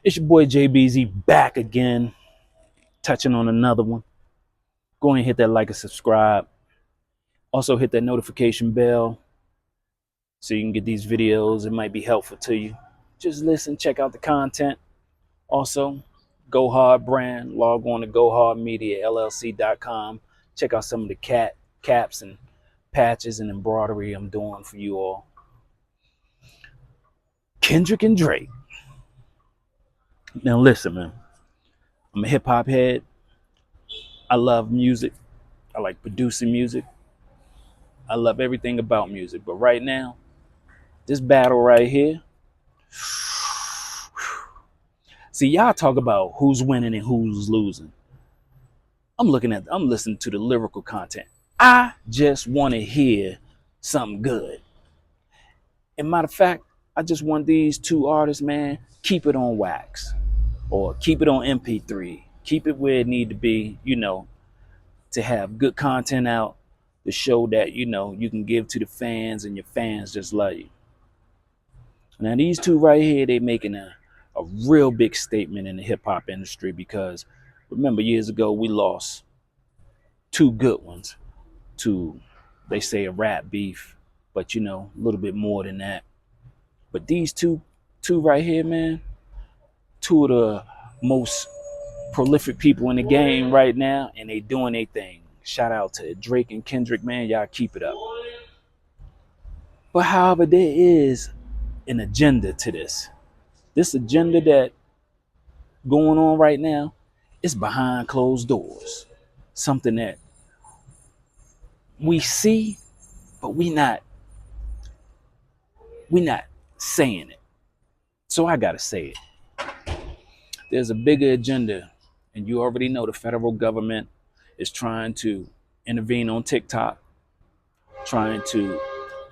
It's your boy JBZ back again, touching on another one. Go ahead and hit that like and subscribe. Also hit that notification bell so you can get these videos. It might be helpful to you. Just listen, check out the content. Also, Go Hard brand, log on to GoHardMediaLLC.com. Check out some of the caps and patches and embroidery I'm doing for you all. Kendrick and Drake. Now listen, man. I'm a hip hop head. I love music. I like producing music. I love everything about music. But right now, this battle right here. See, y'all talk about who's winning and who's losing. I'm listening to the lyrical content. I just want to hear something good. And matter of fact, I just want these two artists, man, keep it on wax or keep it on MP3. Keep it where it need to be, to have good content out, to show that, you can give to the fans and your fans just love you. Now, these two right here, they making a real big statement in the hip hop industry because remember years ago, we lost two good ones to, they say, a rap beef, but a little bit more than that. But these two right here, man, two of the most prolific people in the game right now, and they doing their thing. Shout out to Drake and Kendrick, man. Y'all keep it up. But however, there is an agenda to this. This agenda that going on right now is behind closed doors. Something that we see, but we not saying it. So I gotta say it. There's a bigger agenda, and you already know the federal government is trying to intervene on TikTok, trying to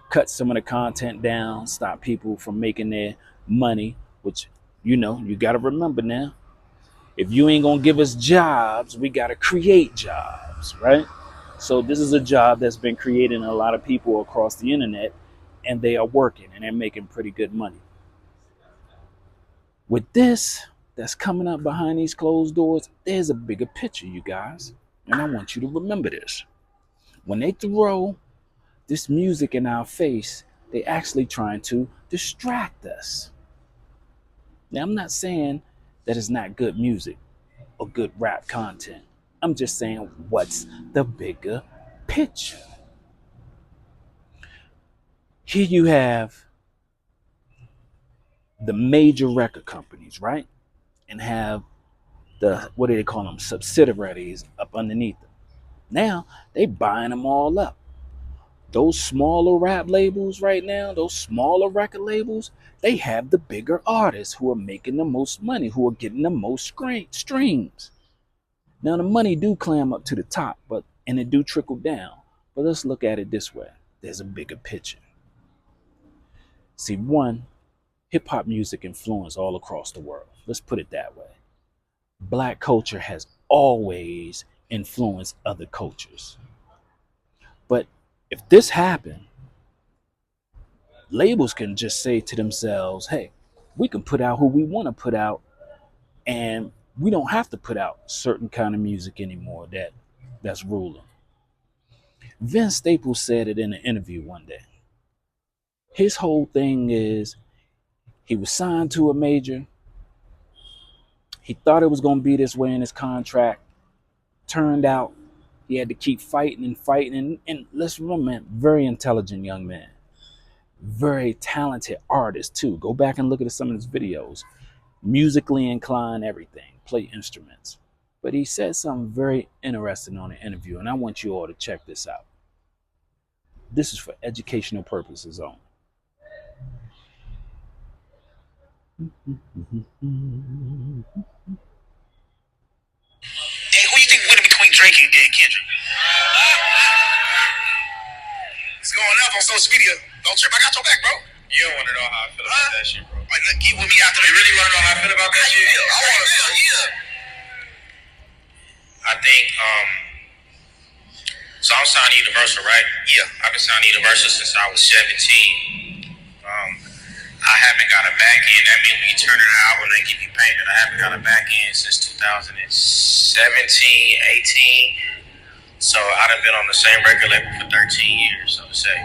cut some of the content down, stop people from making their money, which, you got to remember now. If you ain't going to give us jobs, we got to create jobs, right? So this is a job that's been creating a lot of people across the internet, and they are working and they're making pretty good money. With this that's coming up behind these closed doors, there's a bigger picture, you guys. And I want you to remember this. When they throw this music in our face, they actually trying to distract us. Now, I'm not saying that it's not good music or good rap content. I'm just saying, what's the bigger picture? Here you have the major record companies, right? And have the, what do they call them, subsidiaries up underneath them. Now, they buying them all up. Those smaller rap labels right now, those smaller record labels, they have the bigger artists who are making the most money, who are getting the most streams. Now the money do climb up to the top, and it do trickle down. But let's look at it this way. There's a bigger picture. See, one, hip hop music influence all across the world. Let's put it that way. Black culture has always influenced other cultures. But if this happened, labels can just say to themselves, hey, we can put out who we want to put out, and we don't have to put out certain kind of music anymore that's ruling. Vince Staples said it in an interview one day. His whole thing is he was signed to a major. He thought it was going to be this way in his contract. Turned out he had to keep fighting and fighting. And let's remember, man, very intelligent young man. Very talented artist, too. Go back and look at some of his videos. Musically inclined, everything. Play instruments. But he said something very interesting on the interview, and I want you all to check this out. This is for educational purposes only. Hey, who you think winning between Drake and Kendrick? It's going up on social media. Don't trip, I got your back, bro. You don't want to know how I feel about that shit, bro. Like, look, get with me after. You really want to know how I feel about that shit? I want to feel, I think, so I'm signed Universal, right? Yeah. I've been signed Universal since I was 17. I haven't got a back end. That means when you turn in an album, they give you payment. I haven't got a back end since 2017, 18. So I done been on the same record label for 13 years, so to say.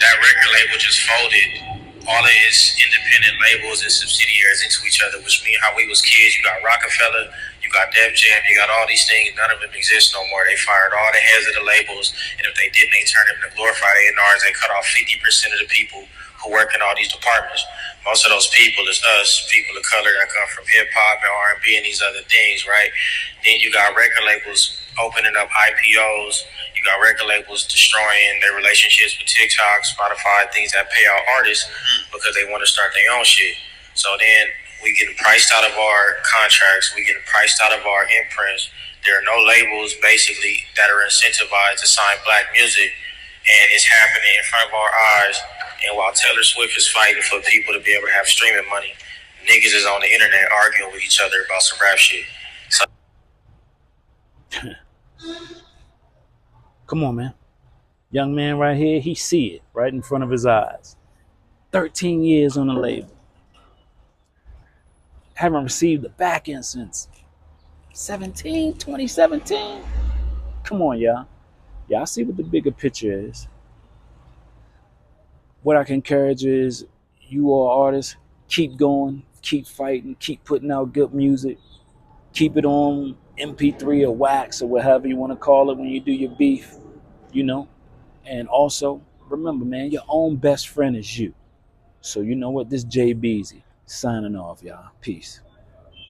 That record label just folded all of its independent labels and subsidiaries into each other, which means how we was kids. You got Rockefeller, you got Def Jam, you got all these things. None of them exist no more. They fired all the heads of the labels, and if they didn't, they turned them into glorified A&Rs. They cut off 50% of the people who work in all these departments. Most of those people is us, people of color that come from hip hop and R&B and these other things, right? Then you got record labels opening up IPOs. You got record labels destroying their relationships with TikTok, Spotify, things that pay out artists because they want to start their own shit. So then we getting priced out of our contracts. We getting priced out of our imprints. There are no labels basically that are incentivized to sign black music, and it's happening in front of our eyes. And while Taylor Swift is fighting for people to be able to have streaming money, niggas is on the internet arguing with each other about some rap shit. So Come on, man. Young man right here, he see it right in front of his eyes. 13 years on the label. Haven't received the back end since 2017. Come on, y'all. Y'all see what the bigger picture is. What I can encourage is you all artists, keep going, keep fighting, keep putting out good music, keep it on MP3 or wax or whatever you want to call it when you do your beef, you know. And also, remember, man, your own best friend is you. So you know what? This Jay Beezy signing off, y'all. Peace.